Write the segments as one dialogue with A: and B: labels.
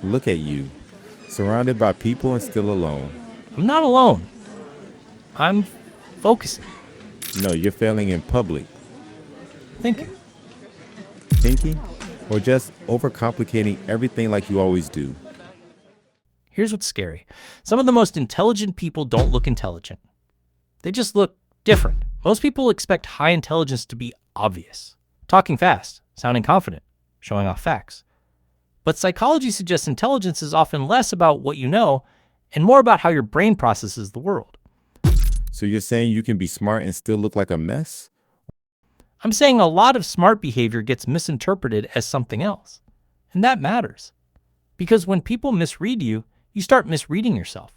A: Look at you, surrounded by people and still alone.
B: I'm not alone. I'm focusing,
A: No, you're failing in public,
B: thinking.
A: thinking, or just overcomplicating everything like you always do.
B: Here's what's scary. Some of the most intelligent people don't look intelligent. They just look different. Most people expect high intelligence to be obvious. Talking fast, sounding confident, showing off facts. But psychology suggests intelligence is often less about what you know and more about how your brain processes the world.
A: So you're saying you can be smart and still look like a mess?
B: I'm saying a lot of smart behavior gets misinterpreted as something else. And that matters. Because when people misread you, you start misreading yourself.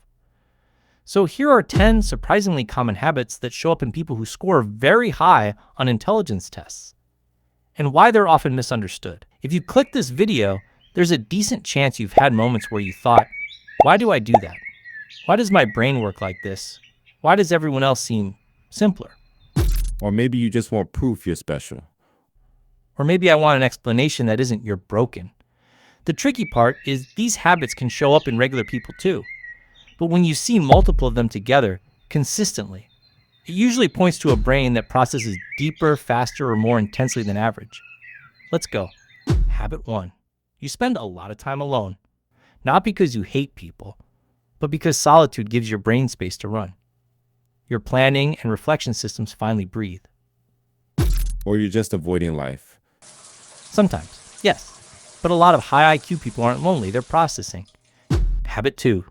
B: So here are 10 surprisingly common habits that show up in people who score very high on intelligence tests, and why they're often misunderstood. If you click this video, there's a decent chance you've had moments where you thought, why do I do that? Why does my brain work like this? Why does everyone else seem simpler?
A: Or maybe you just want proof you're special.
B: Or maybe I want an explanation that isn't you're broken. The tricky part is these habits can show up in regular people too. But when you see multiple of them together, consistently, it usually points to a brain that processes deeper, faster, or more intensely than average. Let's go. Habit 1. You spend a lot of time alone. Not because you hate people, but because solitude gives your brain space to run. Your planning and reflection systems finally breathe.
A: Or you're just avoiding life.
B: Sometimes, yes. But a lot of high IQ people aren't lonely, they're processing. Habit 2.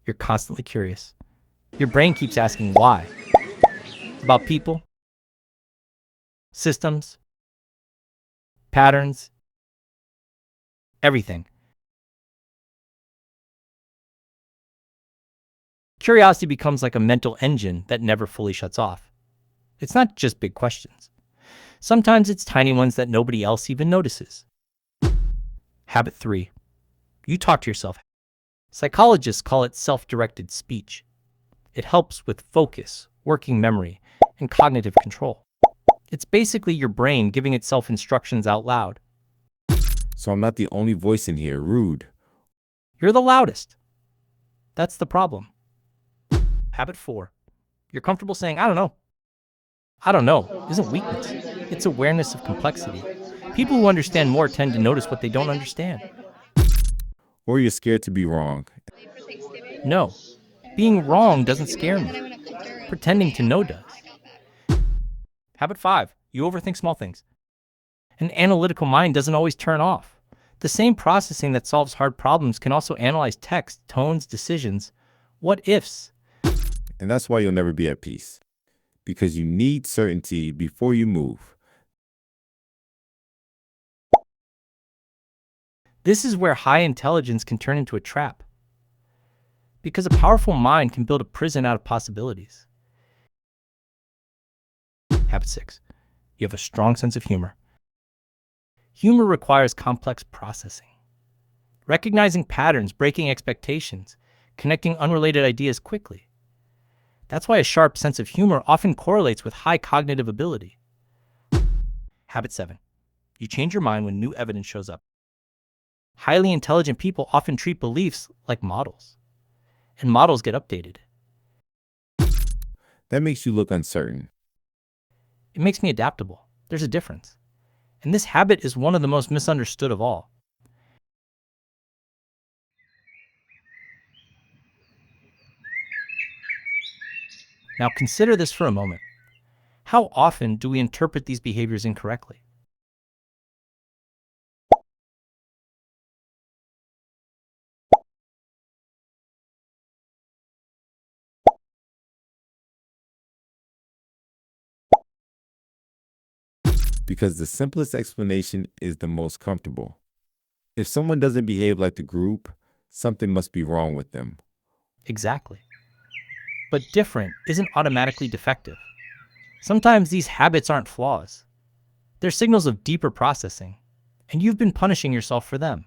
B: You're constantly curious. Your brain keeps asking why. About people, systems, patterns, everything. Curiosity becomes like a mental engine that never fully shuts off. It's not just big questions. Sometimes it's tiny ones that nobody else even notices. Habit 3. You talk to yourself. Psychologists call it self-directed speech. It helps with focus, working memory, and cognitive control. It's basically your brain giving itself instructions out loud.
A: So I'm not the only voice in here. Rude.
B: You're the loudest. That's the problem. Habit 4. You're comfortable saying, I don't know. I don't know isn't weakness. It's awareness of complexity. People who understand more tend to notice what they don't understand.
A: Or you're scared to be wrong.
B: No, being wrong doesn't scare me. Pretending to know does. Habit 5. You overthink small things. An analytical mind doesn't always turn off. The same processing that solves hard problems can also analyze text, tones, decisions, what ifs.
A: And that's why you'll never be at peace. Because you need certainty before you move.
B: This is where high intelligence can turn into a trap. Because a powerful mind can build a prison out of possibilities. Habit 6. You have a strong sense of humor. Humor requires complex processing. Recognizing patterns, breaking expectations, connecting unrelated ideas quickly. That's why a sharp sense of humor often correlates with high cognitive ability. Habit 7. You change your mind when new evidence shows up. Highly intelligent people often treat beliefs like models, and models get updated.
A: That makes you look uncertain.
B: It makes me adaptable. There's a difference. And this habit is one of the most misunderstood of all. Now consider this for a moment. How often do we interpret these behaviors incorrectly?
A: Because the simplest explanation is the most comfortable. If someone doesn't behave like the group, something must be wrong with them.
B: Exactly. But different isn't automatically defective. Sometimes these habits aren't flaws. They're signals of deeper processing, and you've been punishing yourself for them.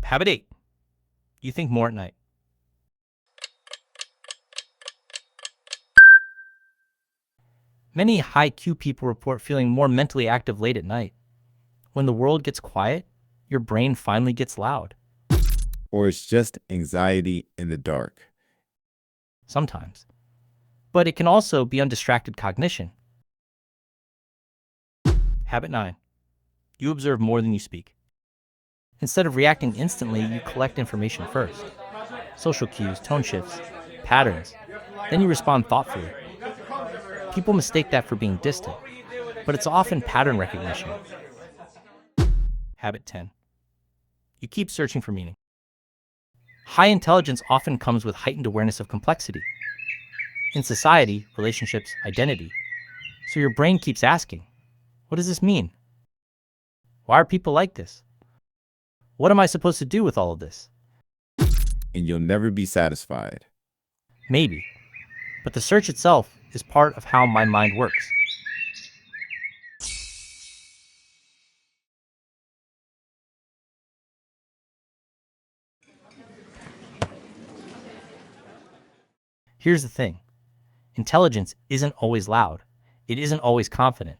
B: Habit 8. You think more at night. Many high Q people report feeling more mentally active late at night. When the world gets quiet, your brain finally gets loud.
A: Or it's just anxiety in the dark.
B: Sometimes. But it can also be undistracted cognition. Habit 9. You observe more than you speak. Instead of reacting instantly, you collect information first. Social cues, tone shifts, patterns. Then you respond thoughtfully. People mistake that for being distant, but it's often pattern recognition. Habit 10. You keep searching for meaning. High intelligence often comes with heightened awareness of complexity. In society, relationships, identity. So your brain keeps asking, what does this mean? Why are people like this? What am I supposed to do with all of this?
A: And you'll never be satisfied.
B: Maybe. But the search itself is part of how my mind works. Here's the thing. Intelligence isn't always loud. It isn't always confident.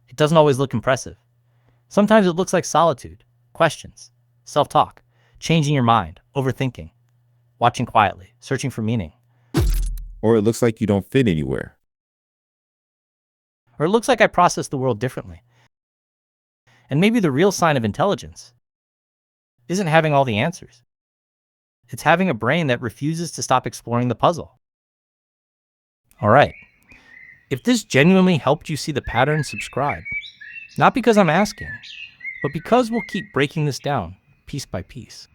B: It doesn't always look impressive. Sometimes it looks like solitude, questions, self-talk, changing your mind, overthinking, watching quietly, searching for meaning.
A: Or it looks like you don't fit anywhere.
B: Or it looks like I process the world differently. And maybe the real sign of intelligence isn't having all the answers. It's having a brain that refuses to stop exploring the puzzle. All right. If this genuinely helped you see the pattern, subscribe. Not because I'm asking, but because we'll keep breaking this down piece by piece.